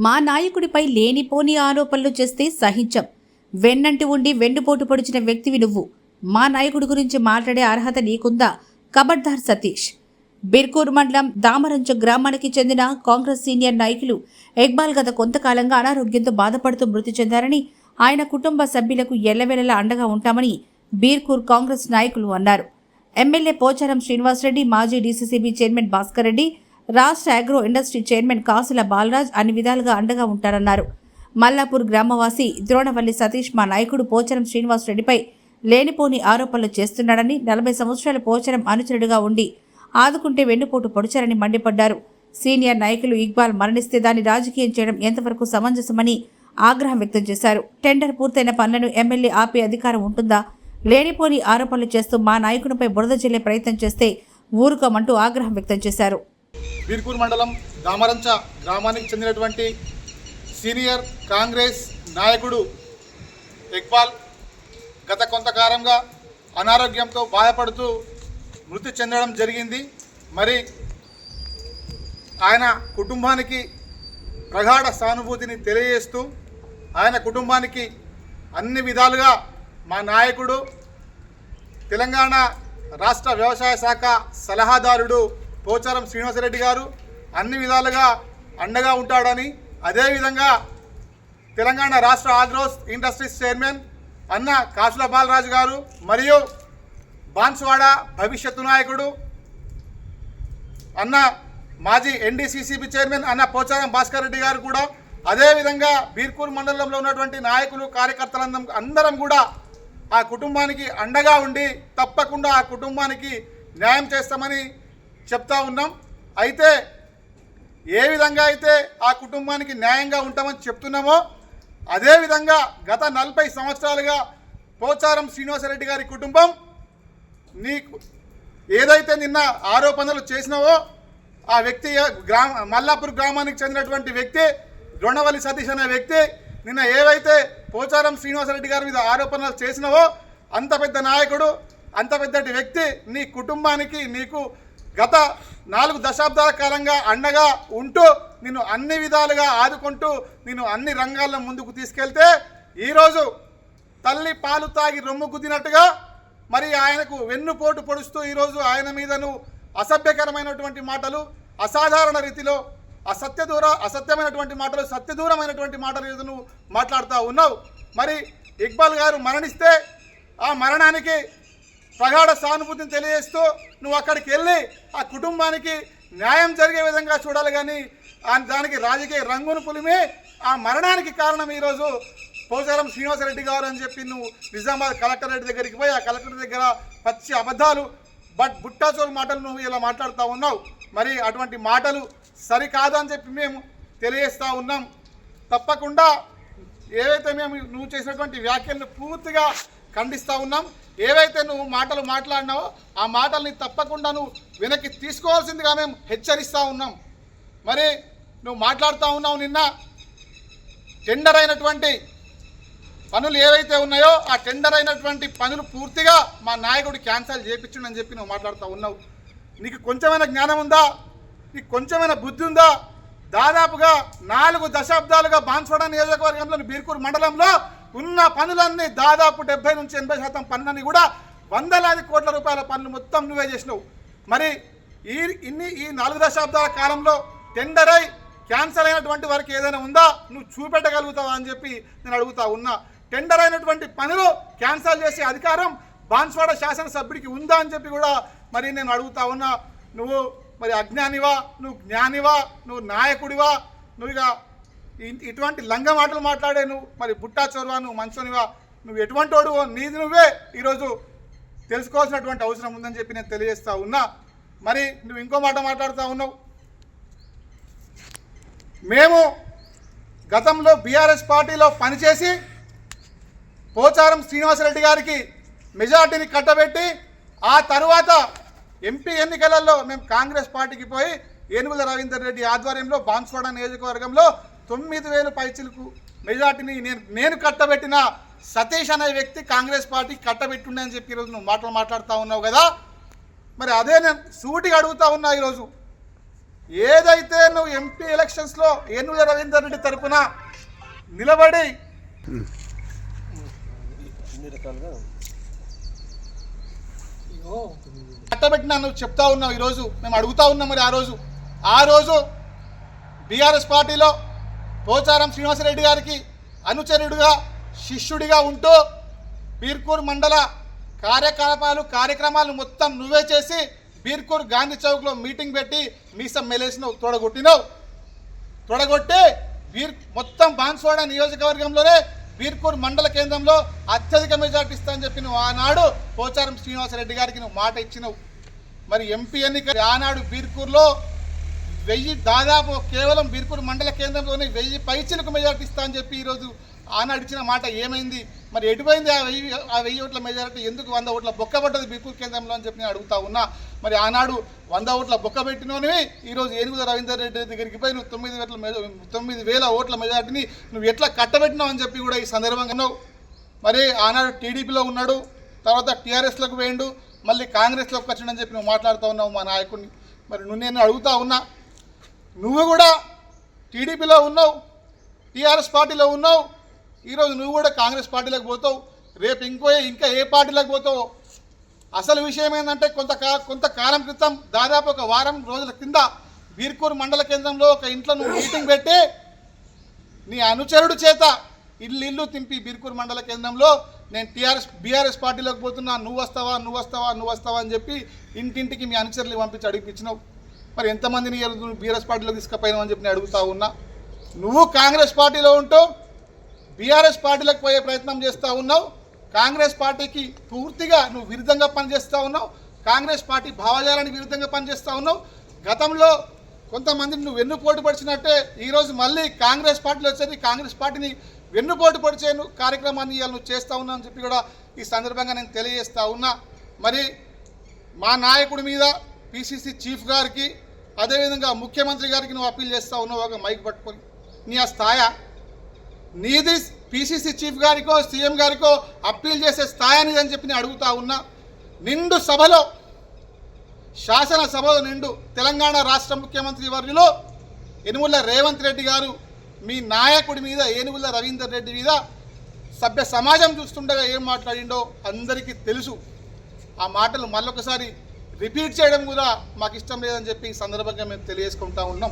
మా నాయకుడిపై లేనిపోని ఆరోపణలు చేస్తే సహించం. వెన్నంటి ఉండి వెన్నుపోటు పొడిచిన వ్యక్తివి నువ్వు. మా నాయకుడి గురించి మాట్లాడే అర్హత నీకుందా? కబడ్దార్ సతీష్. బిర్కూర్ మండలం దామరంచ గ్రామానికి చెందిన కాంగ్రెస్ సీనియర్ నాయకులు ఇక్బాల్ గత కొంతకాలంగా అనారోగ్యంతో బాధపడుతూ మృతి చెందారని, ఆయన కుటుంబ సభ్యులకు ఎల్లవేళలా అండగా ఉంటామని బీర్కూర్ కాంగ్రెస్ నాయకులు అన్నారు. ఎమ్మెల్యే పోచారం శ్రీనివాసరెడ్డి, మాజీ డీసీసీబీ చైర్మన్ భాస్కర్ రెడ్డి, రాష్ట్ర అగ్రో ఇండస్ట్రీ చైర్మన్ కాసుల బాలరాజ్ అన్ని విధాలుగా అండగా ఉంటారన్నారు. మల్లాపూర్ గ్రామవాసి ద్రోణవల్లి సతీష్ మా నాయకుడు పోచారం శ్రీనివాసరెడ్డిపై లేనిపోని ఆరోపణలు చేస్తున్నాడని, 40 సంవత్సరాల పోచారం అనుచరుడుగా ఉండి ఆదుకుంటే వెన్నుపోటు పొడిచారని మండిపడ్డారు. సీనియర్ నాయకులు ఇక్బాల్ మరణిస్తే దాన్ని రాజకీయం చేయడం ఎంతవరకు సమంజసమని ఆగ్రహం వ్యక్తం చేశారు. టెండర్ పూర్తయిన పనులను ఎమ్మెల్యే ఆపే అధికారం ఉంటుందా? లేనిపోని ఆరోపణలు చేస్తూ మా నాయకునిపై బురద జల్లే ప్రయత్నం చేస్తే ఊరుకోమంటూ ఆగ్రహం వ్యక్తం చేశారు. బీర్కూర్ మండలం దామరంచ గ్రామానికి చెందినటువంటి సీనియర్ కాంగ్రెస్ నాయకుడు ఇక్బాల్ గత కొంతకాలంగా అనారోగ్యంతో బాధపడుతూ మృతి చెందడం జరిగింది. మరి ఆయన కుటుంబానికి ప్రగాఢ సానుభూతిని తెలియజేస్తూ ఆయన కుటుంబానికి అన్ని విధాలుగా మా నాయకుడు తెలంగాణ రాష్ట్ర వ్యవసాయ శాఖ సలహాదారుడు పోచారం శ్రీనివాసరెడ్డి గారు అన్ని విధాలుగా అండగా ఉంటాడని, అదేవిధంగా తెలంగాణ రాష్ట్ర ఆగ్రో ఇండస్ట్రీస్ చైర్మన్ అన్న కాసుల బాలరాజు గారు మరియు బాన్స్వాడ భవిష్యత్తు నాయకుడు అన్న మాజీ ఎన్డీసీసీబీ చైర్మన్ అన్న పోచారం భాస్కర్ రెడ్డి గారు కూడా, అదేవిధంగా బీర్కూర్ మండలంలో ఉన్నటువంటి నాయకులు అందరం కూడా ఆ కుటుంబానికి అండగా ఉండి తప్పకుండా ఆ కుటుంబానికి న్యాయం చేస్తామని చెప్తా ఉన్నాం. అయితే ఏ విధంగా అయితే ఆ కుటుంబానికి న్యాయంగా ఉంటామని చెప్తున్నామో అదేవిధంగా గత 40 సంవత్సరాలుగా పోచారం శ్రీనివాసరెడ్డి గారి కుటుంబం నీకు ఏదైతే నిన్న ఆరోపణలు చేసినావో ఆ వ్యక్తి మల్లాపూర్ గ్రామానికి చెందినటువంటి వ్యక్తి ద్రోణవల్లి సతీష్ అనే వ్యక్తి నిన్న ఏవైతే పోచారం శ్రీనివాసరెడ్డి గారి మీద ఆరోపణలు చేసినావో అంత పెద్ద నాయకుడు, అంత పెద్దటి వ్యక్తి నీ కుటుంబానికి నీకు గత 4 దశాబ్దాల కాలంగా అండగా ఉంటూ నిన్ను అన్ని విధాలుగా ఆదుకుంటూ నిన్ను అన్ని రంగాల్లో ముందుకు తీసుకెళ్తే ఈరోజు తల్లి పాలు తాగి రొమ్ము గుద్దినట్టుగా మరి ఆయనకు వెన్నుపోటు పొడుస్తూ ఈరోజు ఆయన మీద నువ్వు అసభ్యకరమైనటువంటి మాటలు, అసాధారణ రీతిలో అసత్యమైనటువంటి మాటలు, సత్యదూరమైనటువంటి మాటలు నువ్వు మాట్లాడుతూ ఉన్నావు. మరి ఇక్బాల్ గారు మరణిస్తే ఆ మరణానికి ప్రగాఢ సానుభూతిని తెలియజేస్తూ నువ్వు అక్కడికి వెళ్ళి ఆ కుటుంబానికి న్యాయం జరిగే విధంగా చూడాలి, కానీ దానికి రాజకీయ రంగును పులిమి ఆ మరణానికి కారణం ఈరోజు పోచారం శ్రీనివాసరెడ్డి గారు అని చెప్పి నువ్వు నిజామాబాద్ కలెక్టరేట్ దగ్గరికి పోయి ఆ కలెక్టర్ దగ్గర పచ్చి అబద్ధాలు బుట్టాచోరు మాటలు నువ్వు ఇలా మాట్లాడుతూ ఉన్నావు. మరి అటువంటి మాటలు సరికాదు అని చెప్పి మేము తెలియజేస్తూ ఉన్నాం. తప్పకుండా ఏవైతే నువ్వు చేసినటువంటి వ్యాఖ్యలను పూర్తిగా ఖండిస్తూ ఉన్నాం. ఏవైతే నువ్వు మాటలు మాట్లాడినావో ఆ మాటల్ని తప్పకుండా నువ్వు వెనక్కి తీసుకోవాల్సిందిగా మేము హెచ్చరిస్తూ ఉన్నాం. మరి నువ్వు మాట్లాడుతూ ఉన్నావు నిన్న టెండర్ అయినటువంటి పనులు ఏవైతే ఉన్నాయో ఆ టెండర్ అయినటువంటి పనులు పూర్తిగా మా నాయకుడు క్యాన్సిల్ చేయించుండని చెప్పి నువ్వు మాట్లాడుతూ ఉన్నావు. నీకు కొంచెమైనా జ్ఞానం ఉందా? నీకు కొంచెమైనా బుద్ధి ఉందా? దాదాపుగా 4 దశాబ్దాలుగా బాన్స్వాడ నియోజకవర్గంలోని బీర్కూర్ మండలంలో ఉన్న పనులన్నీ దాదాపు 70 నుంచి 80% పనులన్నీ కూడా వందలాది కోట్ల రూపాయల పనులు మొత్తం నువ్వే చేసినావు. మరి ఈ 4 దశాబ్దాల కాలంలో టెండర్ అయి క్యాన్సల్ అయినటువంటి వరకు ఏదైనా ఉందా? నువ్వు చూపెట్టగలుగుతావా అని చెప్పి నేను అడుగుతా ఉన్నా. టెండర్ అయినటువంటి పనులు క్యాన్సల్ చేసే అధికారం బాన్స్వాడ శాసనసభ్యుడికి ఉందా అని చెప్పి కూడా మరి నేను అడుగుతా ఉన్నా. నువ్వు మరి అజ్ఞానివా, నువ్వు జ్ఞానివా, నువ్వు నాయకుడివా, నువ్వు ఇక ఇటువంటి లంగ మాటలు మాట్లాడే నువ్వు మరి బుట్టా చోరువా, నువ్వు మంచోనివా, నువ్వు ఎటువంటి వాడువో నీది నువ్వే ఈరోజు తెలుసుకోవాల్సినటువంటి అవసరం ఉందని చెప్పి నేను తెలియజేస్తూ ఉన్నా. మరి నువ్వు ఇంకో మాట మాట్లాడుతూ ఉన్నావు. మేము గతంలో బీఆర్ఎస్ పార్టీలో పనిచేసి పోచారం శ్రీనివాసరెడ్డి గారికి మెజార్టీని కట్టబెట్టి ఆ తరువాత ఎంపీ ఎన్నికలలో మేము కాంగ్రెస్ పార్టీకి పోయి ఏనుగుల రవీందర్ రెడ్డి ఆధ్వర్యంలో బాన్స్వాడ నియోజకవర్గంలో 9,000 పైచిలకు మెజార్టీని నేను కట్టబెట్టిన సతీష్ అనే వ్యక్తి కాంగ్రెస్ పార్టీ కట్టబెట్టుండే అని చెప్పి ఈరోజు నువ్వు మాట్లాడుతూ ఉన్నావు కదా. మరి అదే నేను సూటిగా అడుగుతా ఉన్నా. ఈరోజు ఏదైతే నువ్వు ఎంపీ ఎలక్షన్స్లో ఏనుగుల రవీందర్ రెడ్డి తరపున నిలబడి కట్టబెట్టినా నువ్వు చెప్తా ఉన్నావు. ఈరోజు మేము అడుగుతా ఉన్నాం. మరి ఆ రోజు బీఆర్ఎస్ పార్టీలో పోచారం శ్రీనివాసరెడ్డి గారికి అనుచరుడిగా శిష్యుడిగా ఉంటూ బీర్కూర్ మండల కార్యక్రమాలు మొత్తం నువ్వే చేసి బీర్కూర్ గాంధీ చౌక్లో మీటింగ్ పెట్టి మీసం మెలేసినావు, తొడగొట్టి మొత్తం బాన్స్వాడ నియోజకవర్గంలోనే బీర్కూర్ మండల కేంద్రంలో అత్యధిక మెజార్టీ ఇస్తానని చెప్పి నువ్వు ఆనాడు పోచారం శ్రీనివాసరెడ్డి గారికి నువ్వు మాట ఇచ్చినావు. మరి ఎంపీ ఎన్నిక ఆనాడు బీర్కూర్లో 1000 దాదాపు కేవలం బీర్కూర్ మండల కేంద్రంలోనే 1000 పైచిలకు మెజార్టీ ఇస్తా అని చెప్పి ఈరోజు ఆనాడు ఇచ్చిన మాట ఏమైంది? మరి ఎటుపోయింది ఆ 1000 ఓట్ల మెజారిటీ? ఎందుకు 100 ఓట్ల బొక్కబడ్డది బీర్కూర్ కేంద్రంలో అని చెప్పి నేను అడుగుతా ఉన్నా. మరి ఆనాడు 100 ఓట్ల బొక్క పెట్టినోనివి ఈరోజు ఏనుగుల రవీందర్ రెడ్డి దగ్గరికి పోయి నువ్వు 9,000 ఓట్ల మెజారిటీని నువ్వు ఎట్లా కట్టబెట్టినావు అని చెప్పి కూడా ఈ సందర్భంగా ఉన్నావు. మరి ఆనాడు టీడీపీలో ఉన్నాడు, తర్వాత టీఆర్ఎస్లోకి పోయిండు, మళ్ళీ కాంగ్రెస్లోకి వచ్చిండని చెప్పి నువ్వు మాట్లాడుతూ ఉన్నావు మా నాయకుడిని. మరి నేను అడుగుతా ఉన్నా, నువ్వు కూడా టీడీపీలో ఉన్నావు, టీఆర్ఎస్ పార్టీలో ఉన్నావు, ఈరోజు నువ్వు కూడా కాంగ్రెస్ పార్టీలోకి పోతావు, రేపు ఇంకా ఏ పార్టీలోకి పోతావు? అసలు విషయం ఏంటంటే కొంతకాలం క్రితం దాదాపు ఒక వారం రోజుల కింద బీర్కూర్ మండల కేంద్రంలో ఒక ఇంట్లో నువ్వు మీటింగ్ పెట్టి నీ అనుచరుడు చేత ఇల్లు తింపి బీర్కూర్ మండల కేంద్రంలో నేను బీఆర్ఎస్ పార్టీలోకి పోతున్నా, నువ్వు వస్తావా అని చెప్పి ఇంటింటికి మీ అనుచరులు పంపించి అడిగిపించినావు. మరి ఎంతమందిని బీఆర్ఎస్ పార్టీలోకి తీసుకుపోయినావు అని చెప్పి నేను అడుగుతా ఉన్నా. నువ్వు కాంగ్రెస్ పార్టీలో ఉంటూ బీఆర్ఎస్ పార్టీలకు పోయే ప్రయత్నం చేస్తూ ఉన్నావు. కాంగ్రెస్ పార్టీకి పూర్తిగా నువ్వు విరుద్ధంగా పనిచేస్తూ ఉన్నావు. కాంగ్రెస్ పార్టీ భావజాలానికి విరుద్ధంగా పనిచేస్తూ ఉన్నావు. గతంలో కొంతమందిని నువ్వు వెన్నుపోటు పడిచినట్టే ఈరోజు మళ్ళీ కాంగ్రెస్ పార్టీలో వచ్చేది కాంగ్రెస్ పార్టీని వెన్నుపోటు పడిచే కార్యక్రమాన్ని ఇవాళ నువ్వు చేస్తూ ఉన్నావు అని చెప్పి కూడా ఈ సందర్భంగా నేను తెలియజేస్తూ ఉన్నా. మరి మా నాయకుడి మీద పిసిసి చీఫ్ గారికి అదేవిధంగా ముఖ్యమంత్రి గారికి నువ్వు అప్పీల్ చేస్తూ ఉన్నావు ఒక మైక్ పట్టుకొని. నీ ఆ స్థాయి నీది పిసిసి చీఫ్ గారికో సీఎం గారికో అప్పీల్ చేసే స్థాయి అనేది అని చెప్పి నేను అడుగుతా ఉన్నా. నిండు సభలో శాసనసభలో నిండు తెలంగాణ రాష్ట్ర ముఖ్యమంత్రి వర్యులు యనుమల రేవంత్ రెడ్డి గారు మీ నాయకుడి మీద ఏనుగుల రవీందర్ రెడ్డి మీద సభ్య సమాజం చూస్తుండగా ఏం మాట్లాడిండో అందరికీ తెలుసు. ఆ మాటలు మళ్ళొకసారి రిపీట్ చేయడం కూడా మాకు ఇష్టం లేదని చెప్పి ఈ సందర్భంగా మేము తెలియజేసుకుంటా ఉన్నాం.